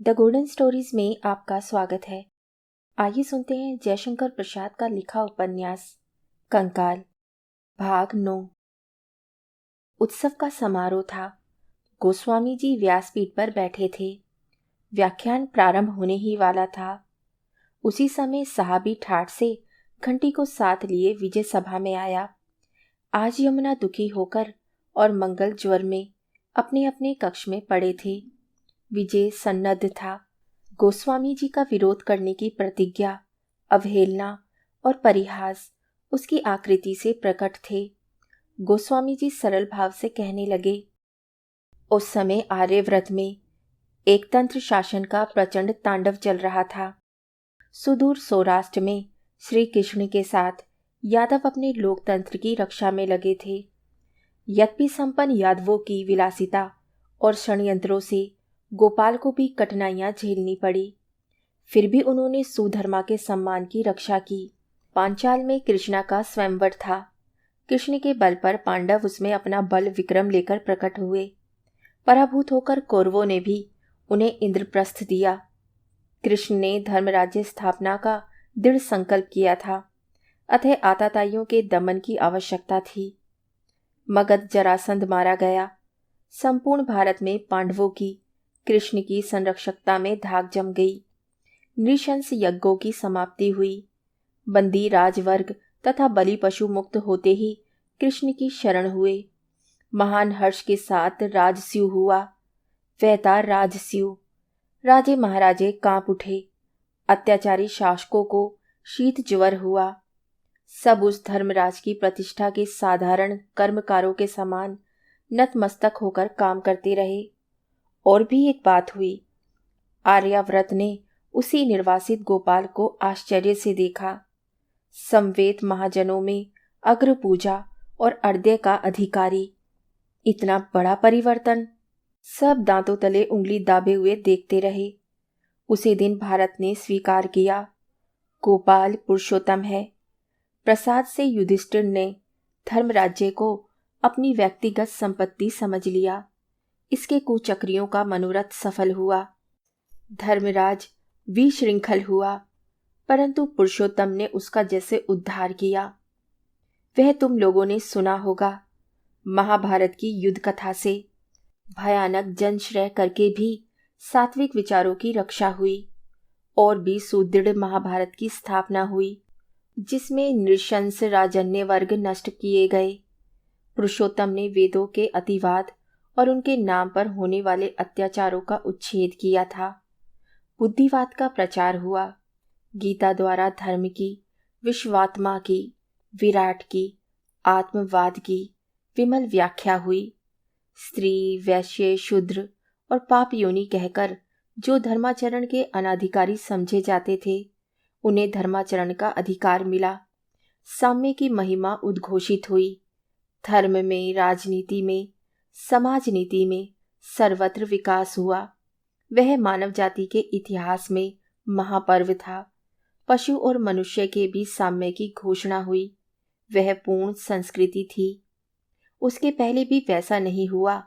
The golden stories में आपका स्वागत है। आइए सुनते हैं जयशंकर प्रसाद का लिखा उपन्यास कंकाल भाग 9। उत्सव का समारोह था। गोस्वामी जी व्यासपीठ पर बैठे थे। व्याख्यान प्रारंभ होने ही वाला था। उसी समय साहबी ठाठ से घंटी को साथ लिए विजय सभा में आया। आज यमुना दुखी होकर और मंगल ज्वर में अपने अपने कक्ष में पड़े थे। विजय सन्नद्ध था। गोस्वामी जी का विरोध करने की प्रतिज्ञा, अवहेलना और परिहास उसकी आकृति से प्रकट थे। गोस्वामी जी सरल भाव से कहने लगे, उस समय आर्यव्रत में एक तंत्र शासन का प्रचंड तांडव चल रहा था। सुदूर सौराष्ट्र में श्री कृष्ण के साथ यादव अपने लोकतंत्र की रक्षा में लगे थे। यद्यपि संपन्न यादवों की विलासिता और षड्यंत्रों से गोपाल को भी कठिनाइयां झेलनी पड़ी, फिर भी उन्होंने सुधर्मा के सम्मान की रक्षा की। पांचाल में कृष्णा का स्वयंवर था। कृष्ण के बल पर पांडव उसमें अपना बल विक्रम लेकर प्रकट हुए। पराभूत होकर कौरवों ने भी उन्हें इंद्रप्रस्थ दिया। कृष्ण ने धर्मराज्य स्थापना का दृढ़ संकल्प किया था, अतः आताताइयों के दमन की आवश्यकता थी। मगध जरासंध मारा गया। संपूर्ण भारत में पांडवों की कृष्ण की संरक्षकता में धाक जम गई। नृशंस यज्ञों की समाप्ति हुई। बंदी राजवर्ग तथा बलि पशु मुक्त होते ही कृष्ण की शरण हुए। महान हर्ष के साथ राजस्यु हुआ। वह था राजस्यु। राजे महाराजे कांप उठे। अत्याचारी शासकों को शीत ज्वर हुआ। सब उस धर्मराज की प्रतिष्ठा के साधारण कर्मकारों के समान नतमस्तक होकर काम करते रहे। और भी एक बात हुई। आर्याव्रत ने उसी निर्वासित गोपाल को आश्चर्य से देखा। समवेत महाजनों में अग्र पूजा और अर्घ्य का अधिकारी। इतना बड़ा परिवर्तन! सब दांतों तले उंगली दाबे हुए देखते रहे। उसी दिन भारत ने स्वीकार किया, गोपाल पुरुषोत्तम है। प्रसाद से युधिष्ठिर ने धर्मराज्य को अपनी व्यक्तिगत संपत्ति समझ लिया। इसके कुचक्रियों का मनोरथ सफल हुआ। धर्मराज विशृंखल हुआ, परंतु पुरुषोत्तम ने उसका जैसे उद्धार किया। वह तुम लोगों ने सुना होगा। महाभारत की युद्ध कथा से भयानक जनश्रय करके भी सात्विक विचारों की रक्षा हुई और भी सुदृढ़ महाभारत की स्थापना हुई, जिसमें नृशंस राजन्य वर्ग नष्ट किए गए। पुरुषोत्तम ने वेदों के अतिवाद और उनके नाम पर होने वाले अत्याचारों का उच्छेद किया था। बुद्धिवाद का प्रचार हुआ। गीता द्वारा धर्म की, विश्वात्मा की, विराट की, आत्मवाद की विमल व्याख्या हुई। स्त्री, वैश्य, शूद्र और पाप योनि कहकर जो धर्माचरण के अनाधिकारी समझे जाते थे, उन्हें धर्माचरण का अधिकार मिला। साम्य की महिमा उद्घोषित हुई। धर्म में, राजनीति में, समाज नीति में सर्वत्र विकास हुआ। वह मानव जाति के इतिहास में महापर्व था। पशु और मनुष्य के भी साम्य की घोषणा हुई। वह पूर्ण संस्कृति थी। उसके पहले भी वैसा नहीं हुआ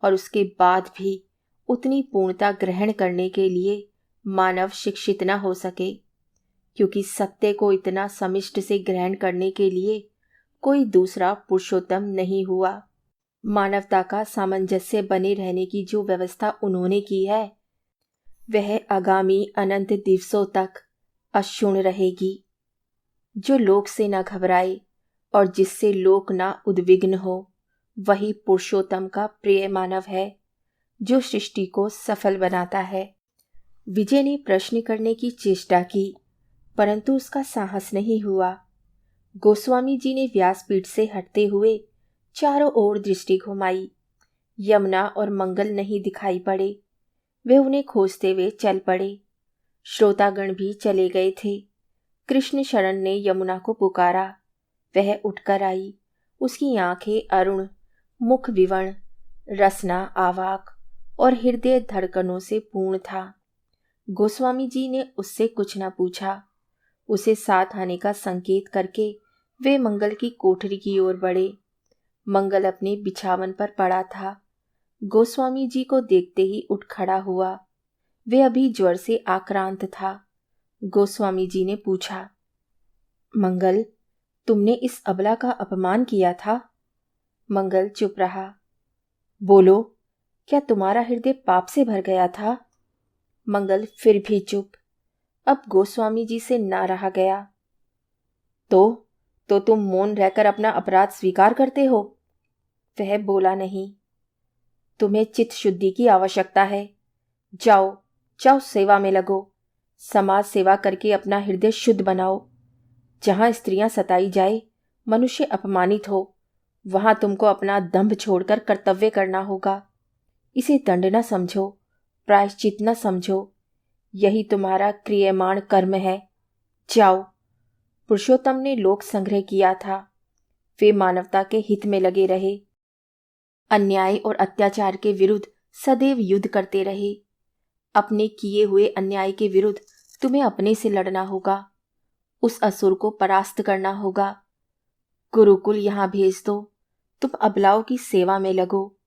और उसके बाद भी उतनी पूर्णता ग्रहण करने के लिए मानव शिक्षित न हो सके, क्योंकि सत्य को इतना समिष्ट से ग्रहण करने के लिए कोई दूसरा पुरुषोत्तम नहीं हुआ। मानवता का सामंजस्य बने रहने की जो व्यवस्था उन्होंने की है, वह आगामी अनंत दिवसों तक अक्षुण्ण रहेगी। जो लोक से न घबराए और जिससे लोक न उद्विग्न हो, वही पुरुषोत्तम का प्रिय मानव है, जो सृष्टि को सफल बनाता है। विजय ने प्रश्न करने की चेष्टा की, परंतु उसका साहस नहीं हुआ। गोस्वामी जी ने व्यासपीठ से हटते हुए चारों ओर दृष्टि घुमाई। यमुना और मंगल नहीं दिखाई पड़े। वे उन्हें खोजते हुए चल पड़े। श्रोतागण भी चले गए थे। कृष्ण शरण ने यमुना को पुकारा। वह उठकर आई। उसकी आंखें अरुण, मुख विवर्ण, रसना आवाक और हृदय धड़कनों से पूर्ण था। गोस्वामी जी ने उससे कुछ न पूछा। उसे साथ आने का संकेत करके वे मंगल की कोठरी की ओर बढ़े। मंगल अपने बिछावन पर पड़ा था। गोस्वामी जी को देखते ही उठ खड़ा हुआ। वे अभी ज्वर से आक्रांत था। गोस्वामी जी ने पूछा, मंगल, तुमने इस अबला का अपमान किया था? मंगल चुप रहा। बोलो, क्या तुम्हारा हृदय पाप से भर गया था? मंगल फिर भी चुप। अब गोस्वामी जी से ना रहा गया। तो तुम मौन रहकर अपना अपराध स्वीकार करते हो? वह बोला नहीं। तुम्हें चित्त शुद्धि की आवश्यकता है। जाओ जाओ, सेवा में लगो। समाज सेवा करके अपना हृदय शुद्ध बनाओ। जहां स्त्रियां सताई जाए, मनुष्य अपमानित हो, वहां तुमको अपना दंभ छोड़कर कर्तव्य करना होगा। इसे दंड न समझो, प्रायश्चित न समझो। यही तुम्हारा क्रियमाण कर्म है। जाओ। पुरुषोत्तम ने लोक संग्रह किया था। वे मानवता के हित में लगे रहे। अन्याय और अत्याचार के विरुद्ध सदैव युद्ध करते रहे। अपने किए हुए अन्याय के विरुद्ध तुम्हें अपने से लड़ना होगा। उस असुर को परास्त करना होगा। गुरुकुल यहां भेज दो। तुम अबलाओं की सेवा में लगो।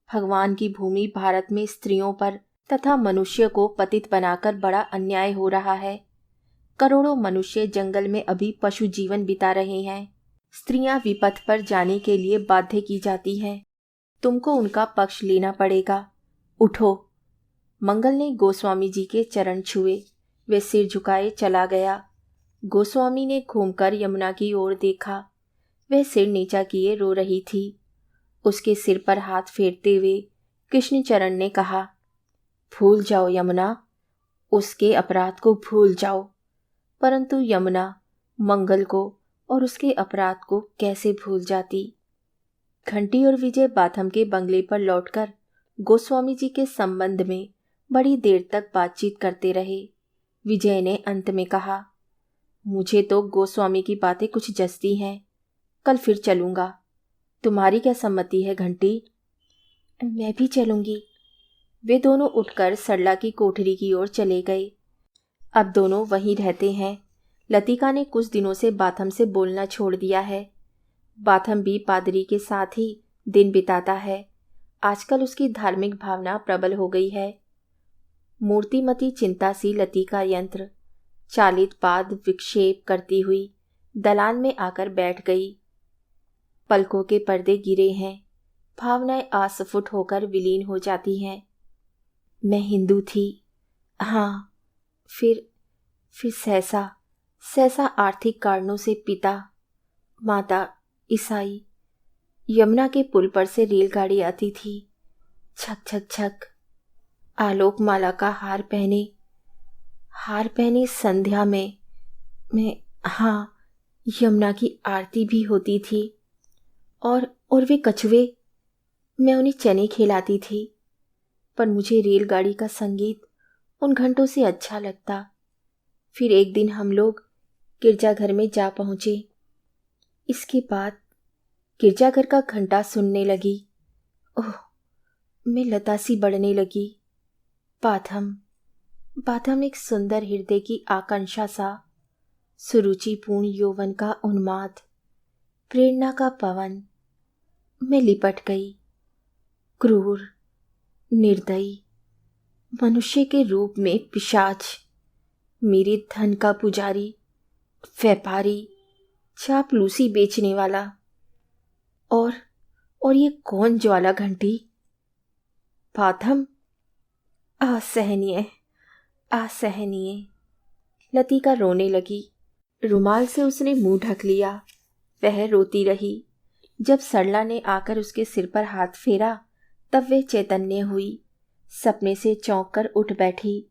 भगवान की भूमि भारत में स्त्रियों पर तथा मनुष्य को पतित बनाकर बड़ा अन्याय हो रहा है। करोड़ों मनुष्य जंगल में अभी पशु जीवन बिता रहे हैं। स्त्रियां विपथ पर जाने के लिए बाध्य की जाती हैं। तुमको उनका पक्ष लेना पड़ेगा। उठो। मंगल ने गोस्वामी जी के चरण छुए। वे सिर झुकाए चला गया। गोस्वामी ने घूमकर यमुना की ओर देखा। वह सिर नीचा किए रो रही थी। उसके सिर पर हाथ फेरते हुए कृष्णचरण ने कहा, भूल जाओ यमुना, उसके अपराध को भूल जाओ। परंतु यमुना मंगल को और उसके अपराध को कैसे भूल जाती। घंटी और विजय बाथम के बंगले पर लौटकर गोस्वामी जी के संबंध में बड़ी देर तक बातचीत करते रहे। विजय ने अंत में कहा, मुझे तो गोस्वामी की बातें कुछ जचती हैं। कल फिर चलूंगा। तुम्हारी क्या सम्मति है घंटी? मैं भी चलूंगी। वे दोनों उठकर सरला की कोठरी की ओर चले गए। अब दोनों वहीं रहते हैं। लतिका ने कुछ दिनों से बाथम से बोलना छोड़ दिया है। बाथम भी पादरी के साथ ही दिन बिताता है। आजकल उसकी धार्मिक भावना प्रबल हो गई है। मूर्तिमती चिंता सी लतिका यंत्र चालित पाद विक्षेप करती हुई दलान में आकर बैठ गई। पलकों के पर्दे गिरे हैं। भावनाएं आस्फुट होकर विलीन हो जाती हैं। मैं हिंदू थी। हाँ, फिर सहसा आर्थिक कारणों से पिता माता ईसाई। यमुना के पुल पर से रेलगाड़ी आती थी। छक छक छक। आलोक माला का हार पहने संध्या में हाँ, यमुना की आरती भी होती थी। और वे कछुए, मैं उन्हें चने खिलाती थी। पर मुझे रेलगाड़ी का संगीत उन घंटों से अच्छा लगता। फिर एक दिन हम लोग गिरजाघर में जा पहुंचे। इसके बाद गिरजाघर का घंटा सुनने लगी। ओह, मैं लतासी बढ़ने लगी। बाथम एक सुंदर हृदय की आकांक्षा सा, सुरुचिपूर्ण यौवन का उन्माद, प्रेरणा का पवन। मैं लिपट गई। क्रूर, निर्दयी, मनुष्य के रूप में पिशाच, मेरे धन का पुजारी, व्यापारी, चापलूसी बेचने वाला। और ये कौन ज्वाला घंटी? बाथम। असहनीय। लतिका रोने लगी। रुमाल से उसने मुंह ढक लिया। वह रोती रही। जब सरला ने आकर उसके सिर पर हाथ फेरा तब वह चैतन्य हुई। सपने से चौंक कर उठ बैठी।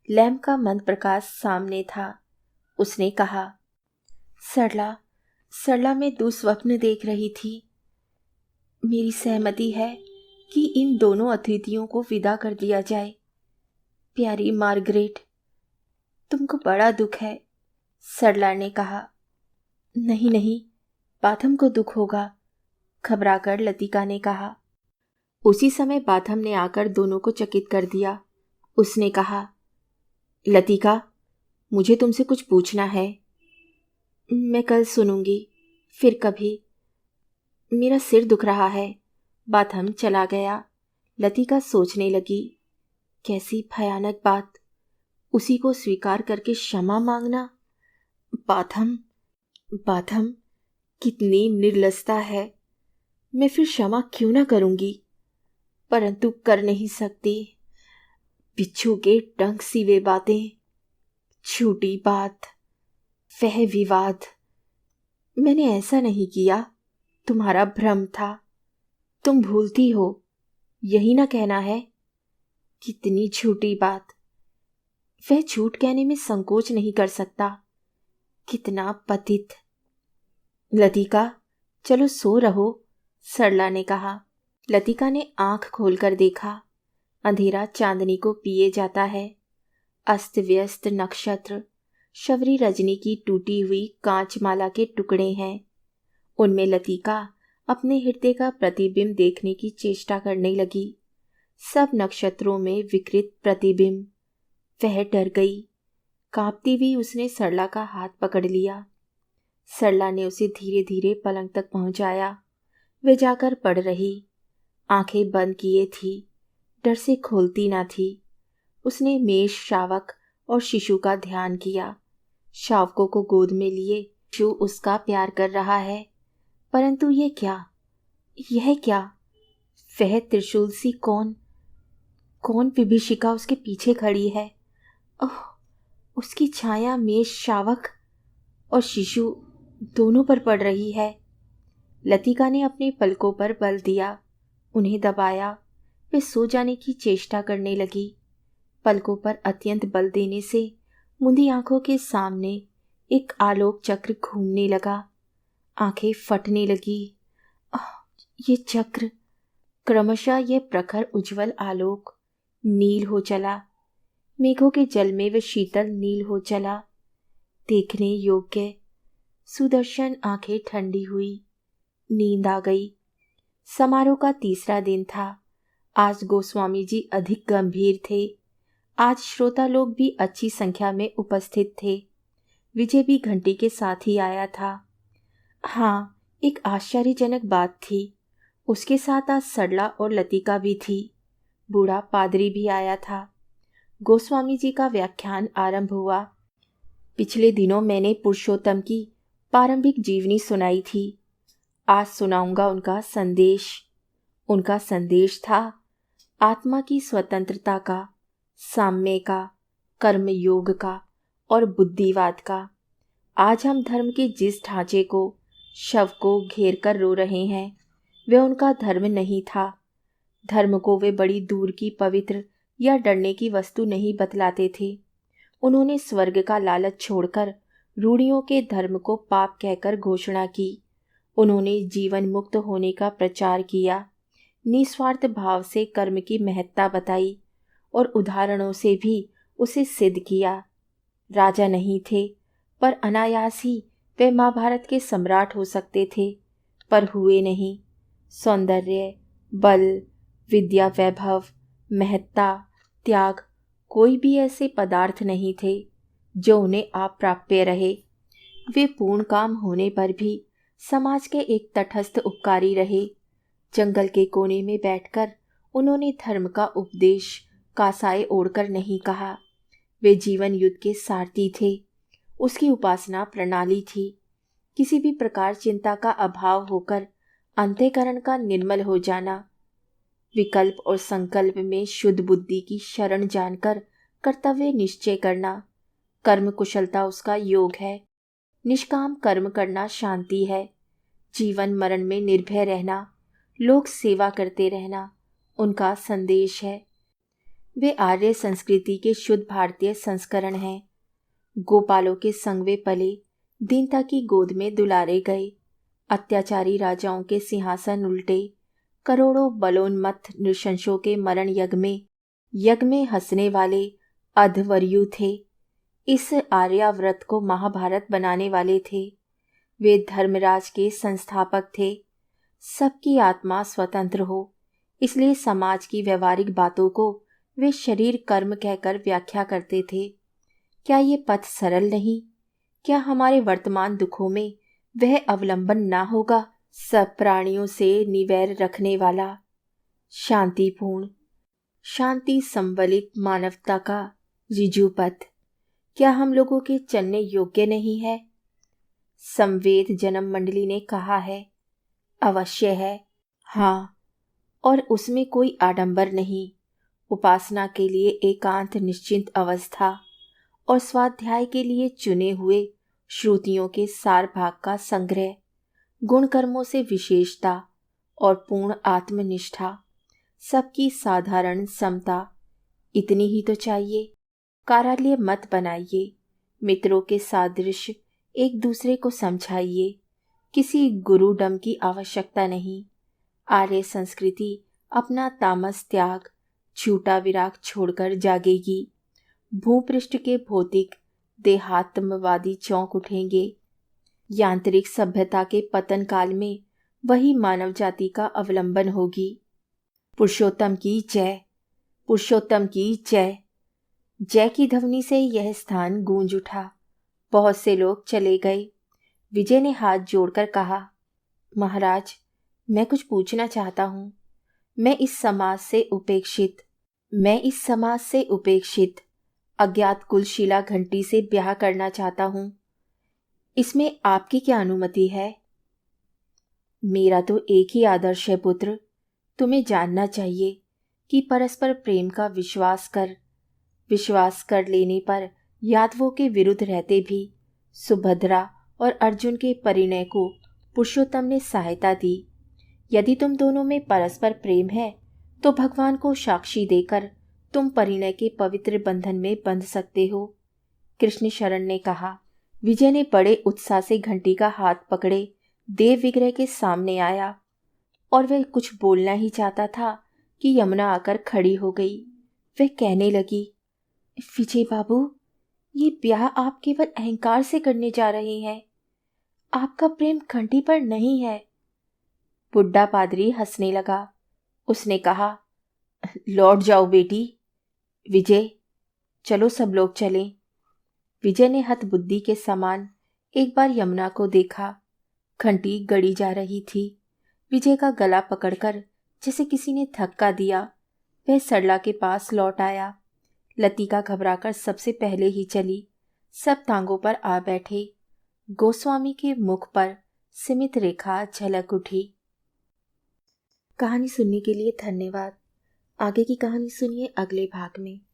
लैंप का मंद प्रकाश सामने था। उसने कहा, सरला मैं दुस्वप्न देख रही थी। मेरी सहमति है कि इन दोनों अतिथियों को विदा कर दिया जाए। प्यारी मार्गरेट, तुमको बड़ा दुख है। सरला ने कहा। नहीं, बाथम को दुख होगा, घबराकर लतिका ने कहा। उसी समय बाथम ने आकर दोनों को चकित कर दिया। उसने कहा, लतिका, मुझे तुमसे कुछ पूछना है। मैं कल सुनूंगी, फिर कभी। मेरा सिर दुख रहा है। बाथम चला गया। लतिका सोचने लगी। कैसी भयानक बात! उसी को स्वीकार करके क्षमा मांगना। बाथम, बाथम, कितनी निर्लजता है। मैं फिर क्षमा क्यों ना करूंगी, परंतु कर नहीं सकती। बिच्छू के डंक सी वे बातें, झूठी बात, वह विवाद। मैंने ऐसा नहीं किया, तुम्हारा भ्रम था। तुम भूलती हो, यही ना कहना है। कितनी झूठी बात। वह झूठ कहने में संकोच नहीं कर सकता। कितना पतित। लतिका, चलो सो रहो, सरला ने कहा। लतिका ने आंख खोलकर देखा। अंधेरा चांदनी को पिए जाता है। अस्त व्यस्त नक्षत्र शबरी रजनी की टूटी हुई कांचमाला के टुकड़े हैं। उनमें लतिका अपने हृदय का प्रतिबिंब देखने की चेष्टा करने लगी। सब नक्षत्रों में विकृत प्रतिबिंब। वह डर गई। कांपती हुई उसने सरला का हाथ पकड़ लिया। सरला ने उसे धीरे धीरे पलंग तक पहुंचाया। वे जाकर पड़ रही। आंखें बंद किए थी, डर से खोलती ना थी। उसने मेष, शावक और शिशु का ध्यान किया। शावकों को गोद में लिए शिशु उसका प्यार कर रहा है, परंतु यह क्या, यह क्या? वह त्रिशूल सी कौन विभीषिका उसके पीछे खड़ी है। ओह, उसकी छाया मेष, शावक और शिशु दोनों पर पड़ रही है। लतिका ने अपने पलकों पर बल दिया, उन्हें दबाया। वे सो जाने की चेष्टा करने लगी। पलकों पर अत्यंत बल देने से मुंदी आंखों के सामने एक आलोक चक्र घूमने लगा। आंखें फटने लगी। ये चक्र, क्रमशः यह प्रखर उज्जवल आलोक नील हो चला। मेघों के जल में वह शीतल नील हो चला। देखने योग्य, सुदर्शन आंखें ठंडी हुई। नींद आ गई। समारोह का तीसरा दिन था। आज गोस्वामी जी अधिक गंभीर थे। आज श्रोता लोग भी अच्छी संख्या में उपस्थित थे। विजय भी घंटी के साथ ही आया था। हाँ, एक आश्चर्यजनक बात थी, उसके साथ आज सरला और लतिका भी थी। बूढ़ा पादरी भी आया था। गोस्वामी जी का व्याख्यान आरंभ हुआ। पिछले दिनों मैंने पुरुषोत्तम की प्रारंभिक जीवनी सुनाई थी। आज सुनाऊंगा उनका संदेश। उनका संदेश था आत्मा की स्वतंत्रता का, साम्य का, कर्मयोग का और बुद्धिवाद का। आज हम धर्म के जिस ढांचे को, शव को घेर कर रो रहे हैं, वह उनका धर्म नहीं था। धर्म को वे बड़ी दूर की पवित्र या डरने की वस्तु नहीं बतलाते थे। उन्होंने स्वर्ग का लालच छोड़कर रूढ़ियों के धर्म को पाप कहकर घोषणा की। उन्होंने जीवन मुक्त होने का प्रचार किया। निस्वार्थ भाव से कर्म की महत्ता बताई और उदाहरणों से भी उसे सिद्ध किया। राजा नहीं थे, पर अनायास ही वे महाभारत के सम्राट हो सकते थे, पर हुए नहीं। सौंदर्य, बल, विद्या, वैभव, महत्ता, त्याग, कोई भी ऐसे पदार्थ नहीं थे जो उन्हें अप्राप्य रहे। वे पूर्ण काम होने पर भी समाज के एक तटस्थ उपकारी रहे। जंगल के कोने में बैठकर उन्होंने धर्म का उपदेश कासाए ओढ़कर नहीं कहा। वे जीवन युद्ध के सारथी थे। उसकी उपासना प्रणाली थी। किसी भी प्रकार चिंता का अभाव होकर अंतःकरण का निर्मल हो जाना, विकल्प और संकल्प में शुद्ध बुद्धि की शरण जानकर कर्तव्य निश्चय करना। कर्म कुशलता उसका योग है। निष्काम कर्म करना शांति है। जीवन मरण में निर्भय रहना, लोक सेवा करते रहना उनका संदेश है। वे आर्य संस्कृति के शुद्ध भारतीय संस्करण हैं। गोपालों के संग वे पले, दीनता की गोद में दुलारे गए। अत्याचारी राजाओं के सिंहासन उल्टे, करोड़ों बलोन्मत्त नृशंसों के मरण यज्ञ में हंसने वाले अधवर्यु थे। इस आर्याव्रत को महाभारत बनाने वाले थे। वे धर्मराज के संस्थापक थे। सबकी आत्मा स्वतंत्र हो, इसलिए समाज की व्यवहारिक बातों को वे शरीर कर्म कहकर व्याख्या करते थे। क्या ये पथ सरल नहीं? क्या हमारे वर्तमान दुखों में वह अवलंबन ना होगा? सब प्राणियों से निवैर रखने वाला, शांतिपूर्ण, शांति संवलित मानवता का ऋजु पथ क्या हम लोगों के चलने योग्य नहीं है? संवेद जन्म मंडली ने कहा है, अवश्य है। हाँ, और उसमें कोई आडंबर नहीं। उपासना के लिए एकांत निश्चिंत अवस्था और स्वाध्याय के लिए चुने हुए श्रुतियों के सार भाग का संग्रह, गुण कर्मों से विशेषता और पूर्ण आत्मनिष्ठा, सबकी साधारण समता, इतनी ही तो चाहिए। कार्यालय मत बनाइए, मित्रों के सादृश्य एक दूसरे को समझाइए। किसी गुरुडम की आवश्यकता नहीं। आर्य संस्कृति अपना तामस त्याग, झूठा विराग छोड़कर जागेगी। भूपृष्ठ के भौतिक देहात्मवादी चौंक उठेंगे। यांत्रिक सभ्यता के पतन काल में वही मानव जाति का अवलंबन होगी। पुरुषोत्तम की जय, पुरुषोत्तम की जय। जय की ध्वनि से यह स्थान गूंज उठा। बहुत से लोग चले गए। विजय ने हाथ जोड़कर कहा, महाराज, मैं कुछ पूछना चाहता हूँ। मैं इस समाज से उपेक्षित अज्ञात कुलशीला घंटी से ब्याह करना चाहता हूँ। इसमें आपकी क्या अनुमति है? मेरा तो एक ही आदर्श है पुत्र। तुम्हें जानना चाहिए कि परस्पर प्रेम का विश्वास कर लेने पर यादवों के विरुद्ध रहते भी सुभद्रा और अर्जुन के परिणय को पुरुषोत्तम ने सहायता दी। यदि तुम दोनों में परस्पर प्रेम है तो भगवान को साक्षी देकर तुम परिणय के पवित्र बंधन में बंध सकते हो। कृष्ण शरण ने कहा। विजय ने बड़े उत्साह से घंटी का हाथ पकड़े देव विग्रह के सामने आया और वह कुछ बोलना ही चाहता था कि यमुना आकर खड़ी हो गई। वह कहने लगी, विजय बाबू, ये ब्याह आप केवल अहंकार से करने जा रहे हैं। आपका प्रेम घंटी पर नहीं है। बुड्ढा पादरी हंसने लगा। उसने कहा, लौट जाओ बेटी। विजय, चलो सब लोग चलें। विजय ने हतबुद्धि के समान एक बार यमुना को देखा। घंटी गड़ी जा रही थी। विजय का गला पकड़कर जैसे किसी ने धक्का दिया, वह सरला के पास लौट आया। लतिका घबराकर सबसे पहले ही चली। सब टांगों पर आ बैठे। गोस्वामी के मुख पर सीमित रेखा झलक उठी। कहानी सुनने के लिए धन्यवाद। आगे की कहानी सुनिए अगले भाग में।